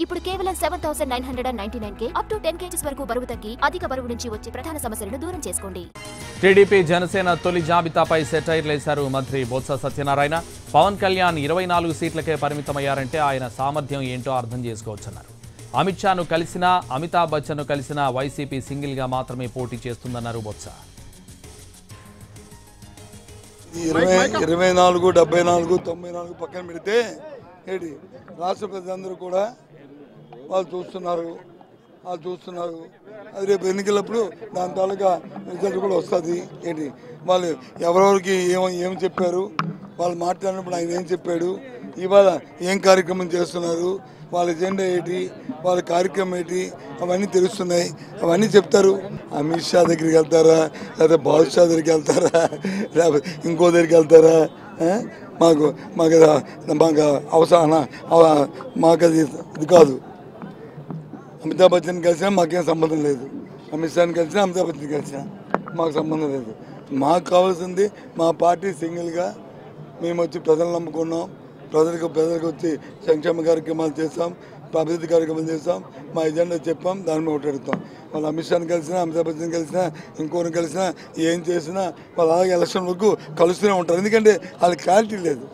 ఇప్పుడు కేవలం 7,999కే up to 10 kgs వరకు బరువు తగ్గి అధిక బరువు నుంచి వచ్చే ప్రధాన సమస్యలను దూరం చేసుకోండి. టీడీపీ జనసేన తొలి జాబితాపై సెటైర్లేశారు మంత్రి బొత్స సత్యనారాయణ. పవన్ కళ్యాణ్ 24 సీట్లకే పరిమితమయ్యారంటే ఆయన సామర్థ్యం ఏంటో అర్థం చేసుకోవచ్చన్నారు. అమిత్ షాను కలిసినా అమితాబ్ బచ్చన్ను కలిసినా వైసీపీ సింగిల్గా మాత్రమే పోటీ చేస్తుందన్నారు బొత్స. 24, 74, 94 పక్కన పెడితే ఏంటి రాష్ట్ర ప్రజలందరూ కూడా వాళ్ళు చూస్తున్నారు అది రేపు ఎన్నికలప్పుడు దాని తాలూకా రిజల్ట్ కూడా వస్తుంది. ఏంటి వాళ్ళు ఎవరెవరికి ఏం చెప్పారు, వాళ్ళు మాట్లాడినప్పుడు ఆయన ఏం చెప్పాడు, ఇవాళ ఏం కార్యక్రమం చేస్తున్నారు, వాళ్ళ ఎజెండా ఏంటి, వాళ్ళ కార్యక్రమం ఏంటి, అవన్నీ తెలుస్తున్నాయి. అవన్నీ చెప్తారు. అమిత్ షా దగ్గరికి వెళ్తారా, లేకపోతే బాదుషా దగ్గరికి వెళ్తారా, లేకపోతే ఇంకో దగ్గరికి వెళ్తారా? మాకు అవసరం, మాకు అది ఇది కాదు. అమితాబ్ బచ్చన్ కలిసినా మాకేం సంబంధం లేదు. అమిత్ షాని కలిసినా అమితాబ్ బచ్చన్ కలిసినా మాకు సంబంధం లేదు. మాకు కావాల్సింది మా పార్టీ సింగిల్గా మేము వచ్చి ప్రజలను నమ్ముకున్నాం. ప్రజలకు వచ్చి సంక్షేమ కార్యక్రమాలు చేస్తాం, అభివృద్ధి కార్యక్రమాలు చేస్తాం, మా ఎజెండా చెప్పాం, దాని మీద ఓటాడుతాం. వాళ్ళు అమిత్ షాని కలిసినా అమితాబ్ బచ్చన్ కలిసినా ఇంకోరిని కలిసినా ఏం చేసినా వాళ్ళు అలాగే ఎలక్షన్ వరకు కలుస్తూనే ఉంటారు. ఎందుకంటే వాళ్ళకి క్లారిటీ లేదు.